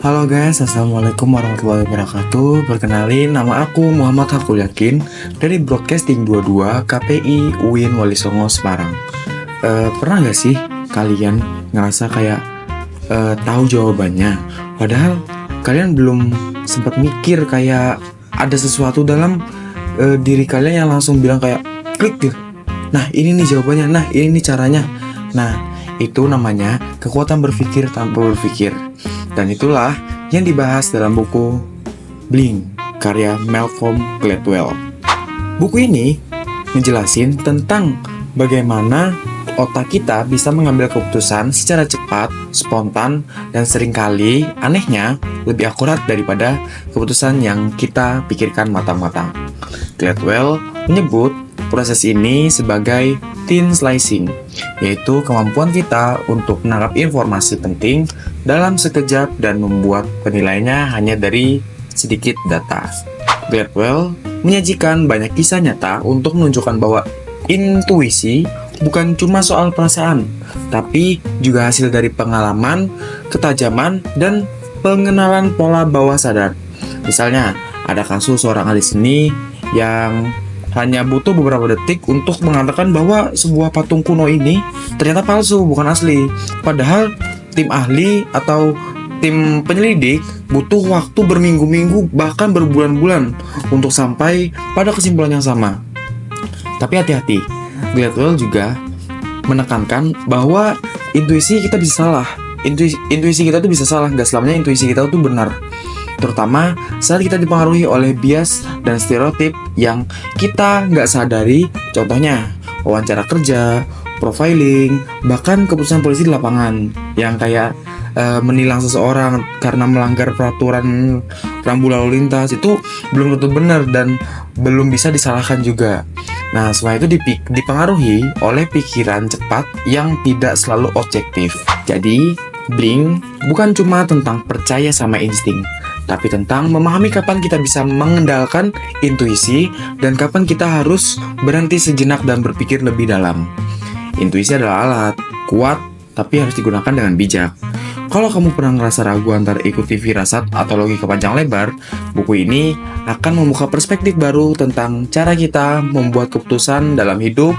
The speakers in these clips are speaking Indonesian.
Halo guys, assalamualaikum warahmatullahi wabarakatuh. Perkenalin, nama aku Muhammad Hakul Yakin dari Broadcasting 22 KPI UIN Wali Songo Semarang. Pernah gak sih kalian ngerasa kayak tahu jawabannya, padahal kalian belum sempat mikir kayak ada sesuatu dalam diri kalian yang langsung bilang kayak klik gitu. Nah ini nih jawabannya, nah ini nih caranya. Nah itu namanya kekuatan berpikir tanpa berpikir. Dan itulah yang dibahas dalam buku Bling, karya Malcolm Gladwell. Buku ini ngejelasin tentang bagaimana otak kita bisa mengambil keputusan secara cepat, spontan, dan seringkali anehnya lebih akurat daripada keputusan yang kita pikirkan matang-matang. Gladwell menyebut proses ini sebagai thin slicing, yaitu kemampuan kita untuk menangkap informasi penting dalam sekejap dan membuat penilaiannya hanya dari sedikit data. Gladwell menyajikan banyak kisah nyata untuk menunjukkan bahwa intuisi bukan cuma soal perasaan, tapi juga hasil dari pengalaman, ketajaman, dan pengenalan pola bawah sadar. Misalnya, ada kasus seorang ahli seni yang hanya butuh beberapa detik untuk mengatakan bahwa sebuah patung kuno ini ternyata palsu, bukan asli. Padahal tim ahli atau tim penyelidik butuh waktu berminggu-minggu bahkan berbulan-bulan untuk sampai pada kesimpulan yang sama. Tapi hati-hati, Gladwell juga menekankan bahwa intuisi kita bisa salah. Intuisi kita tuh bisa salah, nggak selamanya intuisi kita tuh benar. Terutama saat kita dipengaruhi oleh bias dan stereotip yang kita nggak sadari. Contohnya, wawancara kerja, profiling, bahkan keputusan polisi di lapangan yang kayak menilang seseorang karena melanggar peraturan rambu lalu lintas itu belum tentu benar dan belum bisa disalahkan juga. Nah, semua itu dipengaruhi oleh pikiran cepat yang tidak selalu objektif. Jadi, Bling bukan cuma tentang percaya sama insting, tapi tentang memahami kapan kita bisa mengendalikan intuisi dan kapan kita harus berhenti sejenak dan berpikir lebih dalam. Intuisi adalah alat, kuat, tapi harus digunakan dengan bijak. Kalau kamu pernah ngerasa ragu antara ikuti firasat atau logika panjang lebar, buku ini akan membuka perspektif baru tentang cara kita membuat keputusan dalam hidup,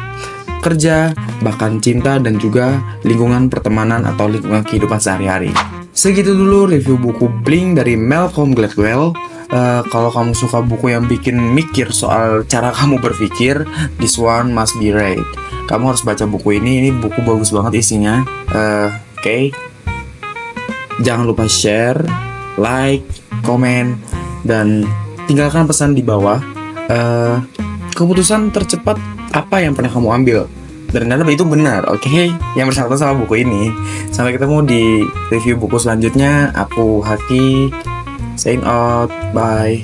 kerja, bahkan cinta, dan juga lingkungan pertemanan atau lingkungan kehidupan sehari-hari. Segitu dulu review buku Bling dari Malcolm Gladwell. Kalau kamu suka buku yang bikin mikir soal cara kamu berpikir, this one must be read. Kamu harus baca buku ini buku bagus banget isinya. Oke. Jangan lupa share, like, komen, dan tinggalkan pesan di bawah. Keputusan tercepat apa yang pernah kamu ambil? Dan ternyata itu benar, oke? Yang bersangkutan sama buku ini. Sampai ketemu di review buku selanjutnya. Aku Haki, sign out, bye.